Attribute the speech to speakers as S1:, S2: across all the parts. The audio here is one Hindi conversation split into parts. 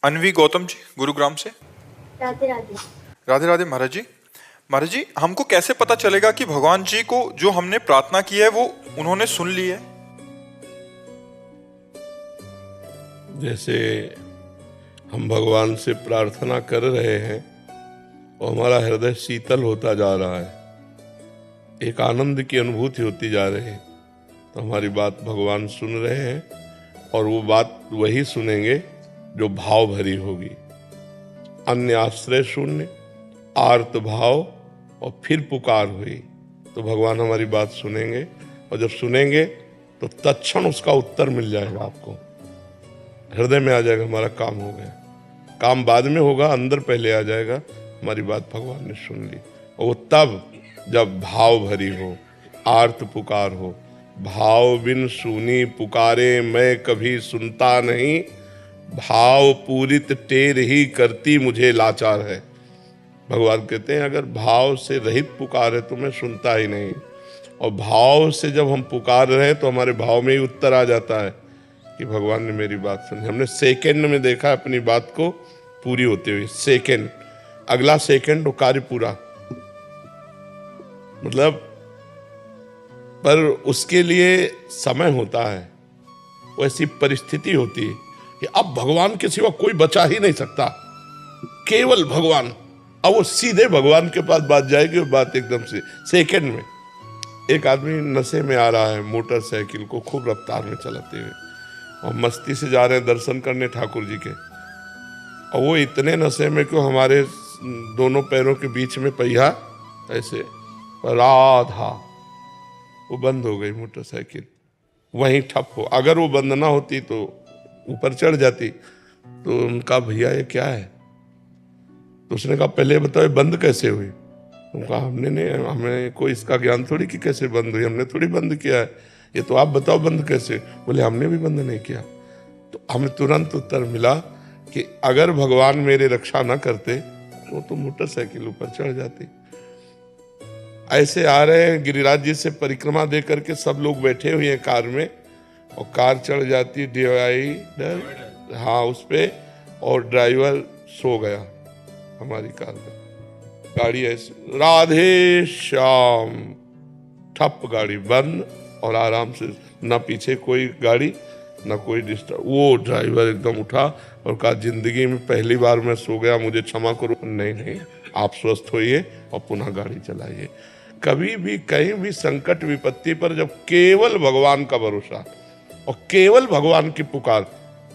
S1: अन्वी गौतम जी, गुरुग्राम से।
S2: राधे राधे।
S1: राधे राधे महाराज जी। महाराज जी, हमको कैसे पता चलेगा कि भगवान जी को जो हमने प्रार्थना की है वो उन्होंने सुन ली है?
S3: जैसे हम भगवान से प्रार्थना कर रहे हैं और हमारा हृदय शीतल होता जा रहा है, एक आनंद की अनुभूति होती जा रही है, तो हमारी बात भगवान सुन रहे हैं और वो बात वही सुनेंगे जो भाव भरी होगी। अन्य आश्रय शून्य, आर्त भाव और फिर पुकार हुई तो भगवान हमारी बात सुनेंगे, और जब सुनेंगे तो तत्क्षण उसका उत्तर मिल जाएगा, आपको हृदय में आ जाएगा, हमारा काम हो गया। काम बाद में होगा, अंदर पहले आ जाएगा, हमारी बात भगवान ने सुन ली। और वो तब जब भाव भरी हो, आर्त पुकार हो। भाव बिन सुनी पुकारे मैं कभी सुनता नहीं, भाव पूरित टेर ही करती मुझे लाचार है। भगवान कहते हैं अगर भाव से रहित पुकार है तो मैं सुनता ही नहीं, और भाव से जब हम पुकार रहे हैं तो हमारे भाव में ही उत्तर आ जाता है कि भगवान ने मेरी बात सुनी। हमने सेकंड में देखा अपनी बात को पूरी होते हुए, सेकंड, अगला सेकंड वो कार्य पूरा, मतलब पर उसके लिए समय होता है, वैसी परिस्थिति होती है कि अब भगवान के सिवा कोई बचा ही नहीं सकता, केवल भगवान। अब वो सीधे भगवान के पास बात जाएगी, और बात एकदम से सेकंड में। एक आदमी नशे में आ रहा है, मोटरसाइकिल को खूब रफ्तार में चलाते हुए, और मस्ती से जा रहे हैं दर्शन करने ठाकुर जी के, और वो इतने नशे में कि हमारे दोनों पैरों के बीच में पहिया ऐसे राधा, वो बंद हो गई मोटरसाइकिल, वहीं ठप हो। अगर वो बंद ना होती तो ऊपर चढ़ जाती। तो उनका भैया ये क्या है? तो उसने कहा पहले बताओ बंद कैसे हुई? उनका हमने नहीं, हमें कोई इसका ज्ञान थोड़ी कि कैसे बंद हुई, हमने थोड़ी बंद किया है, ये तो आप बताओ बंद कैसे? बोले हमने भी बंद नहीं किया। तो हमें तुरंत उत्तर मिला कि अगर भगवान मेरे रक्षा ना करते तो मोटरसाइकिल ऊपर चढ़ जाती। ऐसे आ रहे हैं गिरिराज जी से परिक्रमा दे करके, सब लोग बैठे हुए हैं कार में, और कार चढ़ जाती डिवाइडर, हाँ उस पे, और ड्राइवर सो गया हमारी कार में। गाड़ी ऐसे राधे श्याम, ठप, गाड़ी बंद, और आराम से, ना पीछे कोई गाड़ी ना कोई डिस्टर्ब। वो ड्राइवर एकदम उठा और कहा जिंदगी में पहली बार मैं सो गया, मुझे क्षमा करो। नहीं नहीं, आप स्वस्थ होइए और पुनः गाड़ी चलाइए। कभी भी कहीं भी संकट विपत्ति पर जब केवल भगवान का भरोसा और केवल भगवान की पुकार,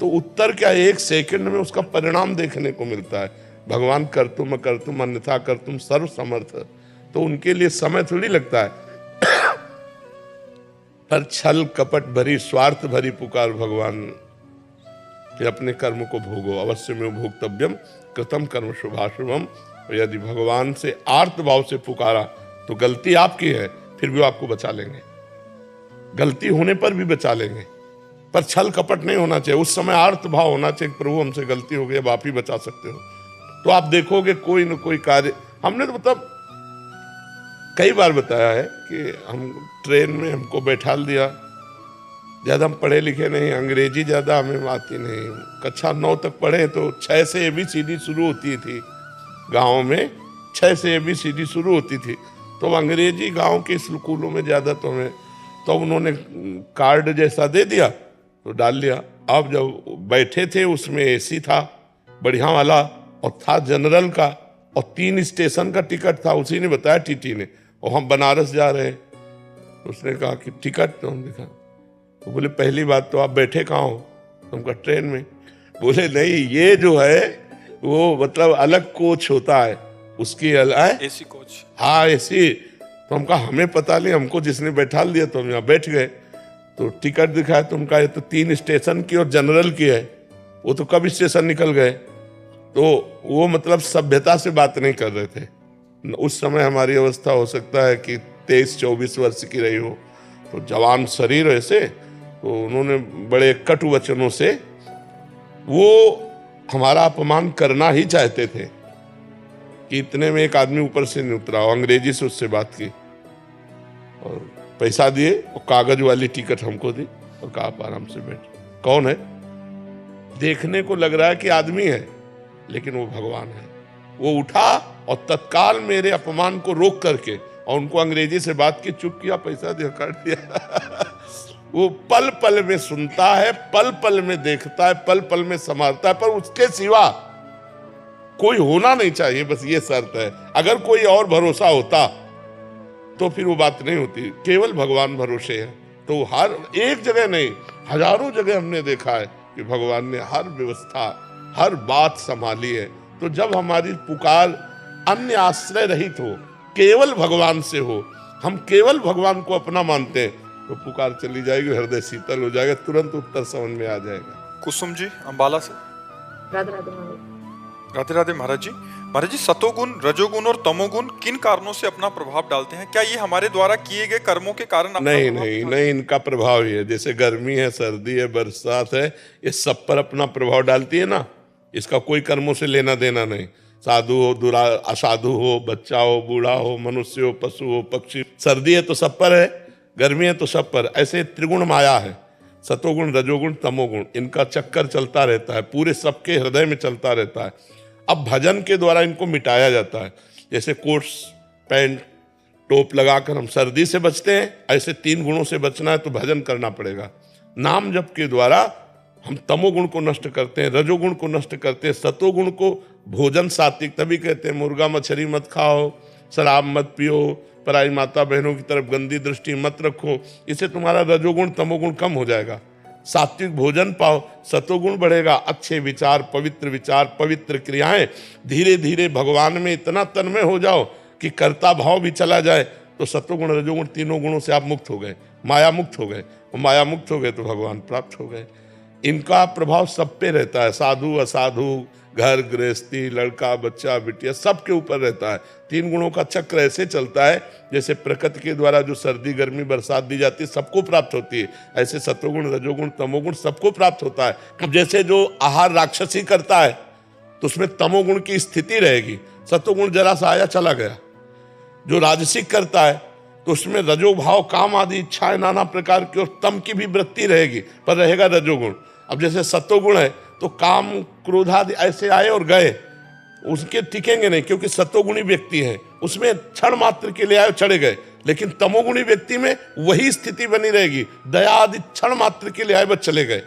S3: तो उत्तर क्या, एक सेकंड में उसका परिणाम देखने को मिलता है। भगवान कर तुम अन्यथा कर तुम सर्व समर्थ, तो उनके लिए समय थोड़ी लगता है। पर छल कपट भरी, स्वार्थ भरी पुकार भगवान कि अपने कर्म को भोगो, अवश्य में भोक्तव्यम कृतम कर्म शुभाशुभम। यदि भगवान से आर्त भाव से पुकारा तो गलती आपकी है, फिर भी आपको बचा लेंगे, गलती होने पर भी बचा लेंगे, पर छल कपट नहीं होना चाहिए। उस समय आर्त भाव होना चाहिए, प्रभु हमसे गलती हो गई, अब आप ही बचा सकते हो। तो आप देखोगे कोई न कोई कार्य। हमने तो मतलब कई बार बताया है कि हम ट्रेन में हमको बैठा दिया, ज़्यादा हम पढ़े लिखे नहीं, अंग्रेजी ज़्यादा हमें आती नहीं, कक्षा 9 तक पढ़े, तो 6 से ABCD शुरू होती थी गाँव में, 6 से ABCD शुरू होती थी। तो अंग्रेजी गांव के स्कूलों में ज़्यादा तो हमें, तो उन्होंने कार्ड जैसा दे दिया तो डाल लिया। अब जब बैठे थे उसमें AC था बढ़िया वाला, और था जनरल का, और 3 स्टेशन का टिकट था, उसी ने बताया TT ने, और हम बनारस जा रहे हैं। उसने कहा कि टिकट, तो हम दिखा, तो बोले पहली बात तो आप बैठे कहाँ हो? तो हम कहा ट्रेन में। बोले नहीं, ये जो है वो मतलब अलग कोच होता है, उसकी अलग
S1: AC कोच।
S3: हाँ AC। तो हम कहा हमें पता नहीं, हमको जिसने बैठा दिया तो हम यहाँ बैठ गए। तो टिकट दिखाया तो उनका ये तो 3 स्टेशन की और जनरल की है। वो तो कब स्टेशन निकल गए, तो वो मतलब सभ्यता से बात नहीं कर रहे थे। उस समय हमारी अवस्था हो सकता है कि 23-24 वर्ष की रही हो, तो जवान शरीर ऐसे, तो उन्होंने बड़े कटु वचनों से वो हमारा अपमान करना ही चाहते थे कि इतने में एक आदमी ऊपर से नहीं उतरा, अंग्रेजी से उससे बात की और पैसा दिए और कागज वाली टिकट हमको दी और कहा आप आराम से बैठ। कौन है? देखने को लग रहा है कि आदमी है, लेकिन वो भगवान है। वो उठा और तत्काल मेरे अपमान को रोक करके और उनको अंग्रेजी से बात की, चुप किया, पैसा दिया, काट दिया। वो पल पल में सुनता है, पल पल में देखता है, पल पल में संभालता है, पर उसके सिवा कोई होना नहीं चाहिए, बस ये शर्त है। अगर कोई और भरोसा होता तो फिर वो बात नहीं होती। केवल भगवान भरोसे है। तो हर एक जगह नहीं, हजारों जगह हमने देखा है कि भगवान ने हर व्यवस्था, हर बात संभाली है। तो जब हमारी पुकार अन्य आश्रय रहित हो, केवल भगवान से हो, हम केवल भगवान को अपना मानते हैं, तो पुकार चली जाएगी, हृदय शीतल हो जाएगा, तुरंत उत्तर समझ में आ जाएगा।
S1: कुसुम जी अंबाला से।
S2: राधे राधे महाराज।
S1: राधे राधे महाराज जी। महाराज जी, सतोगुण, रजोगुण और तमोगुण किन कारणों से अपना प्रभाव डालते हैं? क्या ये हमारे द्वारा किए गए कर्मों के कारण अपना
S3: नहीं
S1: प्रभाव
S3: नहीं
S1: डालते
S3: नहीं, इनका प्रभाव ही है। जैसे गर्मी है, सर्दी है, बरसात है, ये सब पर अपना प्रभाव डालती है ना। इसका कोई कर्मों से लेना देना नहीं। साधु हो, दुरा असाधु हो, बच्चा हो, बूढ़ा हो, मनुष्य हो, पशु हो, पक्षी, सर्दी है तो सब पर है, गर्मी है तो सब पर। ऐसे त्रिगुण माया है, सतोगुण, रजोगुण, तमोगुण, इनका चक्कर चलता रहता है, पूरे सबके हृदय में चलता रहता है। अब भजन के द्वारा इनको मिटाया जाता है। जैसे कोट्स, पैंट, टोप लगाकर हम सर्दी से बचते हैं, ऐसे 3 गुणों से बचना है तो भजन करना पड़ेगा। नाम जप के द्वारा हम तमोगुण को नष्ट करते हैं, रजोगुण को नष्ट करते हैं, सतोगुण को, भोजन सात्विक, तभी कहते हैं मुर्गा मछली मत खाओ, शराब मत पियो, पराई माता बहनों की तरफ गंदी दृष्टि मत रखो। इससे तुम्हारा रजोगुण तमोगुण कम हो जाएगा। सात्विक भोजन पाओ, सतोगुण बढ़ेगा। अच्छे विचार, पवित्र क्रियाएं, धीरे धीरे भगवान में इतना तन्मय हो जाओ कि कर्ता भाव भी चला जाए, तो सतोगुण, रजोगुण, तीनों गुणों से आप मुक्त हो गए, माया मुक्त हो गए। और माया मुक्त हो गए तो भगवान प्राप्त हो गए। इनका प्रभाव सब पे रहता है, साधु असाधु, घर गृहस्थी, लड़का बच्चा बिटिया, सबके ऊपर रहता है। 3 गुणों का चक्र ऐसे चलता है जैसे प्रकृति के द्वारा जो सर्दी गर्मी बरसात दी जाती है सबको प्राप्त होती है, ऐसे सतोगुण, रजोगुण, तमोगुण सबको प्राप्त होता है। अब जैसे जो आहार राक्षसी करता है तो उसमें तमोगुण की स्थिति रहेगी, सतोगुण जरा सा आया चला गया। जो राजसिक करता है तो उसमें रजोभाव, काम आदि इच्छाएं नाना प्रकार की, और तम की भी वृत्ति रहेगी, पर रहेगा रजोगुण। अब जैसे सतोगुण है तो काम, क्रोध आदि ऐसे आए और गए, उसके टिकेंगे नहीं, क्योंकि सतोगुणी व्यक्ति है, उसमें क्षण मात्र के लिए आए चढ़े गए। लेकिन तमोगुणी व्यक्ति में वही स्थिति बनी रहेगी, दया आदि क्षण मात्र के लिए आए बस चले गए।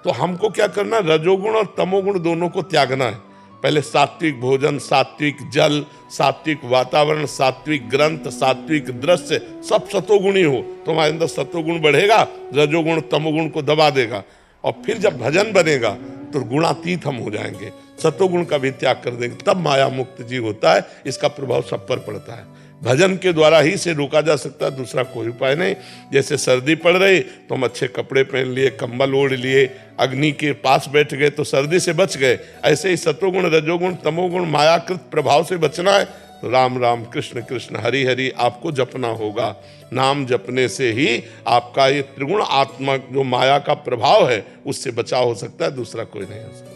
S3: तो हमको क्या करना, रजोगुण और तमोगुण दोनों को त्यागना है। पहले सात्विक भोजन, सात्विक जल, सात्विक वातावरण, सात्विक ग्रंथ, सात्विक दृश्य, सब सतोगुणी हो तो हमारे अंदर सतोगुण बढ़ेगा, रजोगुण तमोगुण को दबा देगा। और फिर जब भजन बनेगा तो गुणातीत हम हो जाएंगे, सतोगुण का भी त्याग कर देंगे, तब माया मुक्त जीव होता है। इसका प्रभाव सब पर पड़ता है। भजन के द्वारा ही से रोका जा सकता है, दूसरा कोई उपाय नहीं। जैसे सर्दी पड़ रही तो हम अच्छे कपड़े पहन लिए, कंबल ओढ़ लिए, अग्नि के पास बैठ गए तो सर्दी से बच गए। ऐसे ही सतोगुण, रजोगुण, तमोगुण, मायाकृत प्रभाव से बचना है तो राम राम, कृष्ण कृष्ण, हरि हरि आपको जपना होगा। नाम जपने से ही आपका ये त्रिगुण आत्मा जो माया का प्रभाव है उससे बचाव हो सकता है, दूसरा कोई नहीं हो सकता।